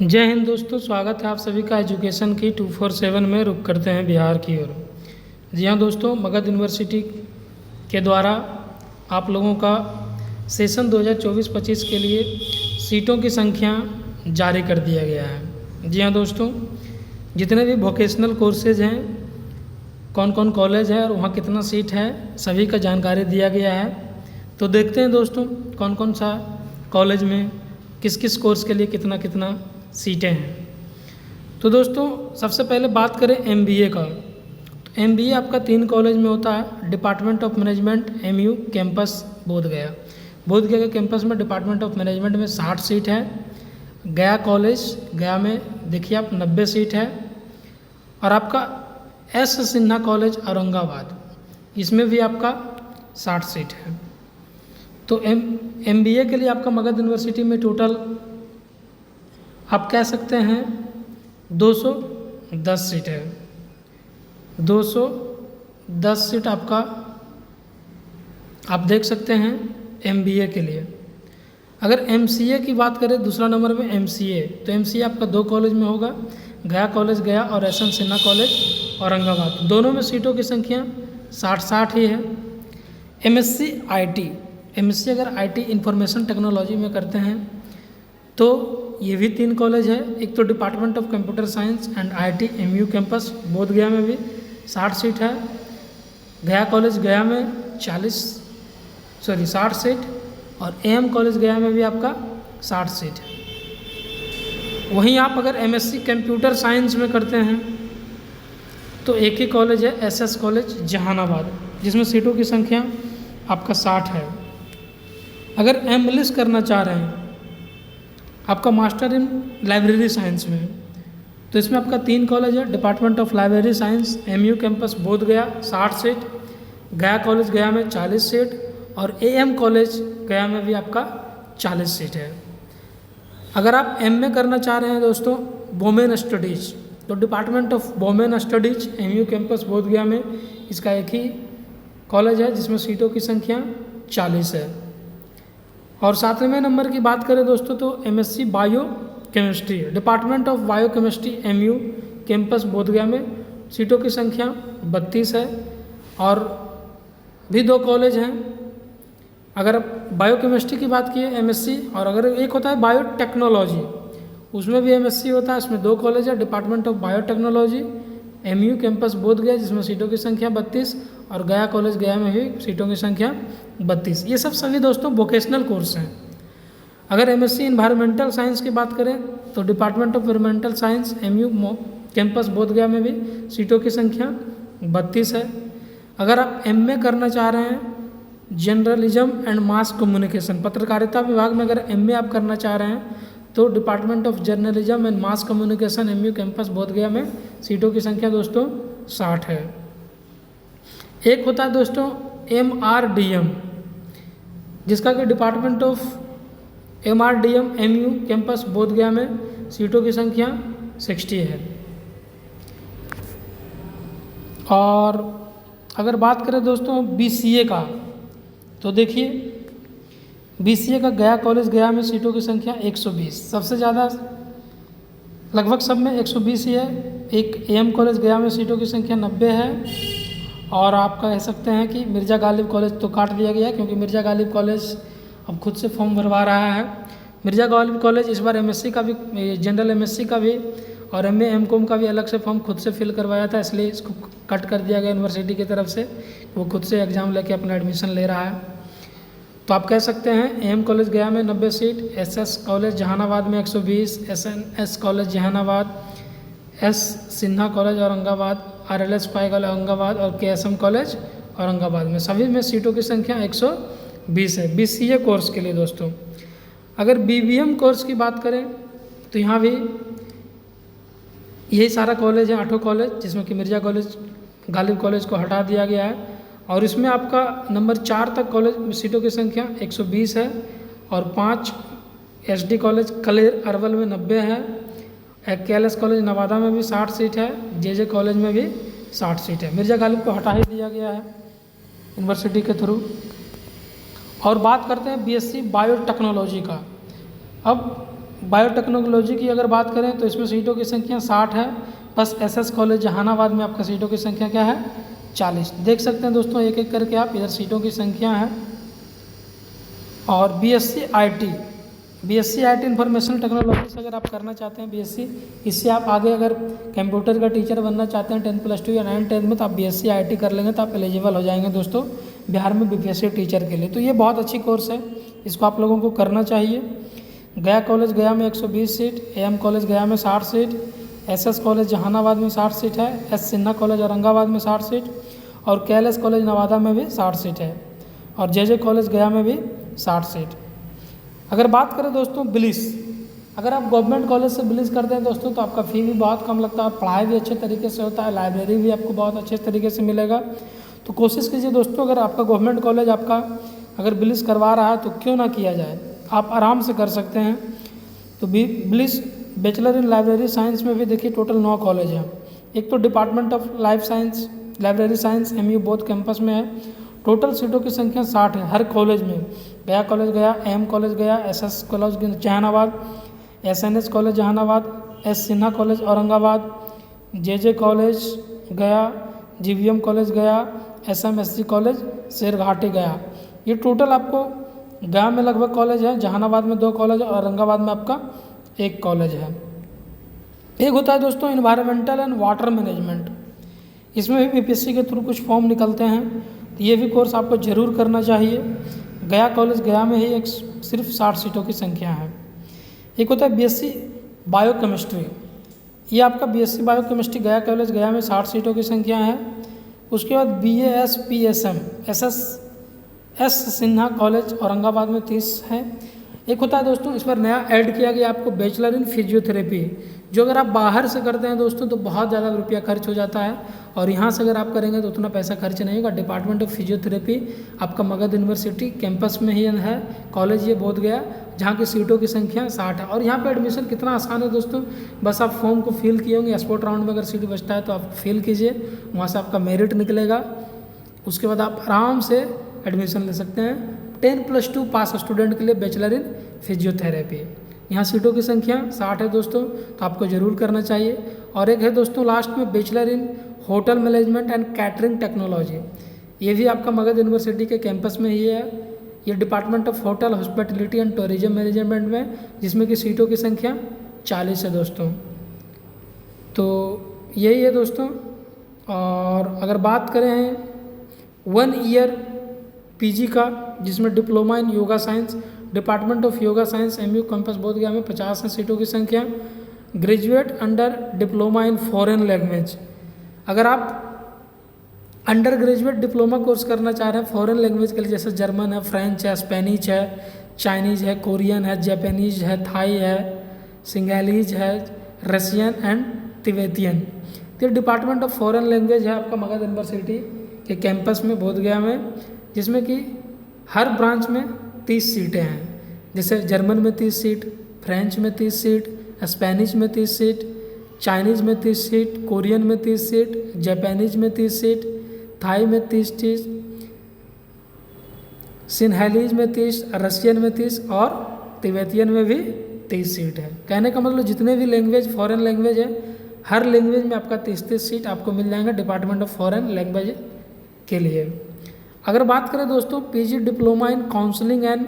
जय हिंद दोस्तों, स्वागत है आप सभी का एजुकेशन की 247 में। रुक करते हैं बिहार की ओर। जी हाँ दोस्तों, मगध यूनिवर्सिटी के द्वारा आप लोगों का सेशन 2024-25 के लिए सीटों की संख्या जारी कर दिया गया है। जी हाँ दोस्तों, जितने भी वोकेशनल कोर्सेज हैं, कौन कौन कॉलेज है और वहाँ कितना सीट है, सभी का जानकारी दिया गया है। तो देखते हैं दोस्तों कौन कौन सा कॉलेज में किस किस कोर्स के लिए कितना कितना सीटें हैं। तो दोस्तों सबसे पहले बात करें एमबीए का। तो एमबीए आपका 3 कॉलेज में होता है। Department of management MU campus Bodhgaya. Bodhgaya के कैंपस में डिपार्टमेंट ऑफ मैनेजमेंट में 60 सीट है। गया कॉलेज, गया में देखिए आप 90 सीट है। और आपका एस सिन्हा कॉलेज औरंगाबाद, इसमें भी आपका 60 सीट है। तो एमबीए के लिए आपका मगध यूनिवर्सिटी में टोटल आप कह सकते हैं 210 सीट है। 210 सीट आपका आप देख सकते हैं एमबीए के लिए। अगर एमसीए की बात करें, दूसरा नंबर में एमसीए, तो एमसीए आपका 2 कॉलेज में होगा, गया कॉलेज गया और S N Sinha college Aurangabad. दोनों में सीटों की संख्या 60-60 ही है। एमएससी आईटी, एमएससी अगर आईटी इंफॉर्मेशन टेक्नोलॉजी में करते हैं तो ये भी 3 कॉलेज है। एक तो department of computer science and IT MU campus Bodhgaya में भी 60 सीट है। गया कॉलेज गया में 60 सीट और एम कॉलेज गया में भी आपका 60 सीट है। वहीं आप अगर एमएससी कंप्यूटर साइंस में करते हैं तो एक ही कॉलेज है, एसएस कॉलेज जहानाबाद, जिसमें सीटों की संख्या आपका 60 है। अगर एमलिस करना चाह रहे हैं आपका मास्टर इन लाइब्रेरी साइंस में, तो इसमें आपका 3 कॉलेज है। Department of library science MU campus Bodhgaya 60 seat, Gaya college Gaya में 40 सीट और एएम कॉलेज गया में भी आपका 40 सीट है। अगर आप एमए करना चाह रहे हैं दोस्तों वोमेन स्टडीज़, तो department of women studies MU campus Bodhgaya में इसका एक ही कॉलेज है, जिसमें सीटों की संख्या 40 है। और 7वें नंबर की बात करें दोस्तों तो MSc biochemistry, department of biochemistry MU campus Bodhgaya में सीटों की संख्या 32 है। और भी 2 कॉलेज हैं। अगर बायो केमिस्ट्री की बात की एमएससी, और अगर एक होता है बायोटेक्नोलॉजी, उसमें भी एमएससी होता है। इसमें 2 कॉलेज है, department of biotechnology MU campus Bodhgaya जिसमें सीटों की संख्या 32 और गया कॉलेज गया में भी सीटों की संख्या 32। ये सब सभी दोस्तों वोकेशनल कोर्स हैं। अगर एमएससी इन्वायरमेंटल साइंस की बात करें तो department of environmental science MU campus Bodhgaya में भी सीटों की संख्या 32 है। अगर आप एमए करना चाह रहे हैं जर्नलिज्म एंड मास कम्युनिकेशन, पत्रकारिता विभाग में अगर एमए आप करना चाह रहे हैं तो department of journalism and mass communication MU campus Bodhgaya में सीटों की संख्या दोस्तों 60 है। एक होता है दोस्तों एमआरडीएम, जिसका कि department of MRDM MU campus Bodhgaya में सीटों की संख्या 60 है। और अगर बात करें दोस्तों बीसीए का, तो देखिए बीसीए का गया कॉलेज गया में सीटों की संख्या 120, सबसे ज़्यादा लगभग सब में 120 ही है। एक एम कॉलेज गया में सीटों की संख्या 90 है। और आप कह सकते हैं कि मिर्ज़ा गालिब कॉलेज तो काट दिया गया है, क्योंकि मिर्ज़ा गालिब कॉलेज अब खुद से फॉर्म भरवा रहा है। मिर्ज़ा गालिब कॉलेज इस बार एमएससी का भी, जनरल एमएससी का भी और एमए एमकॉम का भी अलग से फॉर्म खुद से फिल करवाया था, इसलिए इसको कट कर दिया गया यूनिवर्सिटी की तरफ से। वो खुद से एग्ज़ाम लेके अपना एडमिशन ले रहा है। तो आप कह सकते हैं एम कॉलेज गया में 90 सीट, एसएस कॉलेज जहानाबाद में 120, SNS college Jehanabad, S Sinha college Aurangabad, RLS पाई कॉलेज औरंगाबाद और केएसएम कॉलेज औरंगाबाद में सभी में सीटों की संख्या 120 है बीसीए कोर्स के लिए दोस्तों। अगर बीबीएम कोर्स की बात करें तो यहाँ भी यही सारा कॉलेज है, 8 कॉलेज, जिसमें कि मिर्ज़ा कॉलेज गालिब कॉलेज को हटा दिया गया है। और इसमें आपका नंबर 4 तक कॉलेज में सीटों की संख्या 120 है। और 5 एसडी कॉलेज कलेर अरवल में 90 है। केएलएस कॉलेज नवादा में भी 60 सीट है। जेजे कॉलेज में भी 60 सीट है। मिर्ज़ा गालिब को हटा ही दिया गया है यूनिवर्सिटी के थ्रू। और बात करते हैं बीएससी बायोटेक्नोलॉजी का। अब बायोटेक्नोलॉजी की अगर बात करें तो इसमें सीटों की संख्या 60 है, बस एसएस कॉलेज जहानाबाद में आपका सीटों की संख्या क्या है 40। देख सकते हैं दोस्तों एक एक करके आप इधर सीटों की संख्या है। और बीएससी आईटी इंफॉर्मेशन टेक्नोलॉजी से अगर आप करना चाहते हैं बीएससी, इससे आप आगे अगर कंप्यूटर का टीचर बनना चाहते हैं 10+2 या 9-10 में, तो आप बीएससी आईटी कर लेंगे तो आप एलिजिबल हो जाएंगे दोस्तों बिहार में बीपीएससी टीचर के लिए। तो ये बहुत अच्छी कोर्स है, इसको आप लोगों को करना चाहिए। गया कॉलेज गया में 120 सीट, एएम कॉलेज गया में 60 सीट, एसएस कॉलेज जहानाबाद में 60 सीट है, एस सिन्हा कॉलेज औरंगाबाद में 60 सीट, और केएलएस कॉलेज नवादा में भी 60 सीट है, और जेजे कॉलेज गया में भी 60 सीट। अगर बात करें दोस्तों बिलिस, अगर आप गवर्नमेंट कॉलेज से बिलिस करते हैं दोस्तों तो आपका फ़ी भी बहुत कम लगता है और पढ़ाई भी अच्छे तरीके से होता है, लाइब्रेरी भी आपको बहुत अच्छे तरीके से मिलेगा। तो कोशिश कीजिए दोस्तों, अगर आपका गवर्नमेंट कॉलेज आपका अगर बिलिस करवा रहा है तो क्यों ना किया जाए, आप आराम से कर सकते हैं। तो बिलिस बैचलर इन लाइब्रेरी साइंस में भी देखिए टोटल 9 कॉलेज हैं। एक तो department of life science, library science MU both campus में है। टोटल सीटों की संख्या 60 है हर कॉलेज में। Gaya college Gaya, M college Gaya, SS college Jehanabad, SNS college Jehanabad, S Sinha college Aurangabad, JJ college Gaya, GVM college गया, एसएमएसजी कॉलेज शेरघाटी गया। ये टोटल आपको गया में लगभग कॉलेज है, जहानाबाद में 2 कॉलेज और औरंगाबाद में आपका 1 कॉलेज है। एक होता है दोस्तों इन्वायरमेंटल एंड वाटर मैनेजमेंट, इसमें भी बीपीएससी के थ्रू कुछ फॉर्म निकलते हैं, तो ये भी कोर्स आपको ज़रूर करना चाहिए। गया कॉलेज गया में ही एक सिर्फ 60 सीटों की संख्या है। एक होता है बीएससी बायोकेमिस्ट्री, ये आपका बीएससी बायोकेमिस्ट्री गया कॉलेज गया में 60 सीटों की संख्या है। उसके बाद बीएएसपीएसएम एस सिन्हा कॉलेज औरंगाबाद में 30 है। एक होता है दोस्तों इस पर नया ऐड किया गया आपको बैचलर इन फिजियोथेरेपी, जो अगर आप बाहर से करते हैं दोस्तों तो बहुत ज़्यादा रुपया खर्च हो जाता है, और यहाँ से अगर आप करेंगे तो उतना पैसा खर्च नहीं होगा। डिपार्टमेंट ऑफ फिजियोथेरेपी आपका मगध यूनिवर्सिटी कैंपस में ही है, कॉलेज ये बोध गया, जहाँ की सीटों की संख्या 60 है। और यहाँ पे एडमिशन कितना आसान है दोस्तों, बस आप फॉर्म को फिल किए होंगे, स्पॉट राउंड में अगर सीट बचता है तो आप फिल कीजिए, वहाँ से आपका मेरिट निकलेगा, उसके बाद आप आराम से एडमिशन ले सकते हैं। 10+2 पास स्टूडेंट के लिए बैचलर इन फिजियोथेरेपी, यहाँ सीटों की संख्या 60 है दोस्तों, तो आपको ज़रूर करना चाहिए। और एक है दोस्तों लास्ट में bachelor in hotel management and catering technology, ये भी आपका मगध यूनिवर्सिटी के कैंपस में ही है। ये department of hotel hospitality and tourism management में, जिसमें कि सीटों की संख्या 40 है दोस्तों। तो यही है दोस्तों। और अगर बात करें 1 ईयर पीजी का, जिसमें diploma in yoga science, department of yoga science MU campus बोध गया में 50 है सीटों की संख्या। Graduate under diploma in foreign language, अगर आप अंडर ग्रेजुएट डिप्लोमा कोर्स करना चाह रहे हैं फॉरेन लैंग्वेज के लिए, जैसे जर्मन है, फ्रेंच है, स्पेनिश है, चाइनीज़ है, कोरियन है, जापानीज है, थाई है, सिंगालीज है, रशियन एंड तिब्बतियन, तो डिपार्टमेंट ऑफ फॉरेन लैंग्वेज है आपका मगध यूनिवर्सिटी के कैंपस में बोध गया में, जिसमें कि हर ब्रांच में 30 सीटें हैं। जैसे जर्मन में 30 सीट, फ्रेंच में 30 सीट, स्पेनिश में 30 सीट, चाइनीज़ में 30 सीट, कोरियन में 30 सीट, जापानीज में 30 सीट, थाई में 30 सीट, सिन्हालीज में 30, रशियन में 30 और तिब्बतियन में भी 30 सीट है। कहने का मतलब जितने भी लैंग्वेज फॉरेन लैंग्वेज है, हर लैंग्वेज में आपका 30 सीट आपको मिल जाएंगे डिपार्टमेंट ऑफ फॉरेन लैंग्वेज के लिए। अगर बात करें दोस्तों PG diploma in counselling and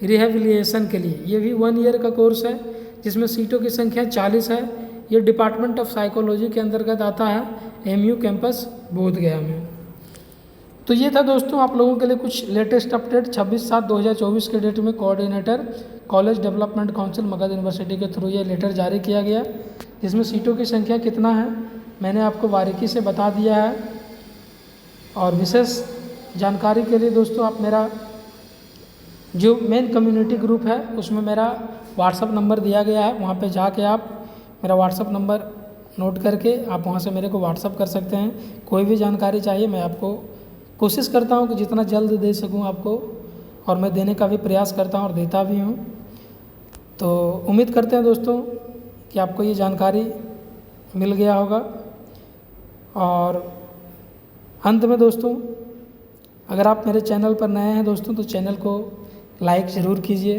rehabilitation के लिए, ये भी 1 ईयर का कोर्स है, जिसमें सीटों की संख्या 40 है। ये डिपार्टमेंट ऑफ साइकोलॉजी के अंतर्गत आता है, एमयू कैंपस बोध गया में। तो ये था दोस्तों आप लोगों के लिए कुछ लेटेस्ट अपडेट। 26/7/2024 के डेट में coordinator college development council Magadh university के थ्रू ये लेटर जारी किया गया, जिसमें सीटों की संख्या कितना है मैंने आपको बारीकी से बता दिया है। और विशेष जानकारी के लिए दोस्तों आप मेरा जो मेन कम्युनिटी ग्रुप है उसमें मेरा व्हाट्सअप नंबर दिया गया है, वहाँ पे जाके आप मेरा व्हाट्सअप नंबर नोट करके आप वहाँ से मेरे को व्हाट्सअप कर सकते हैं। कोई भी जानकारी चाहिए मैं आपको कोशिश करता हूँ कि जितना जल्द दे सकूँ आपको, और मैं देने का भी प्रयास करता हूँ और देता भी हूँ। तो उम्मीद करते हैं दोस्तों कि आपको ये जानकारी मिल गया होगा। और अंत में दोस्तों अगर आप मेरे चैनल पर नए हैं दोस्तों तो चैनल को लाइक ज़रूर कीजिए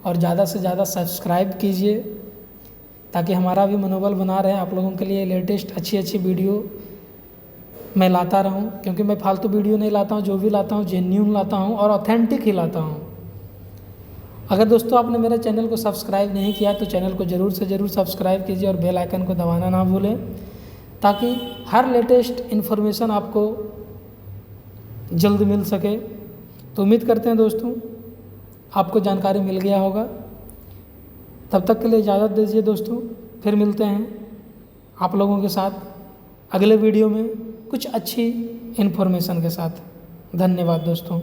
और ज़्यादा से ज़्यादा सब्सक्राइब कीजिए ताकि हमारा भी मनोबल बना रहे आप लोगों के लिए लेटेस्ट अच्छी वीडियो मैं लाता रहूं, क्योंकि मैं फालतू वीडियो नहीं लाता हूं, जो भी लाता हूं जेन्युइन लाता हूं और ऑथेंटिक ही लाता हूं। अगर दोस्तों आपने मेरे चैनल को सब्सक्राइब नहीं किया तो चैनल को ज़रूर से ज़रूर सब्सक्राइब कीजिए और बेल आइकन को दबाना ना भूलें ताकि हर लेटेस्ट इन्फॉर्मेशन आपको जल्द मिल सके। तो उम्मीद करते हैं दोस्तों आपको जानकारी मिल गया होगा। तब तक के लिए इजाज़त दीजिए दोस्तों, फिर मिलते हैं आप लोगों के साथ अगले वीडियो में कुछ अच्छी इन्फॉर्मेशन के साथ। धन्यवाद दोस्तों।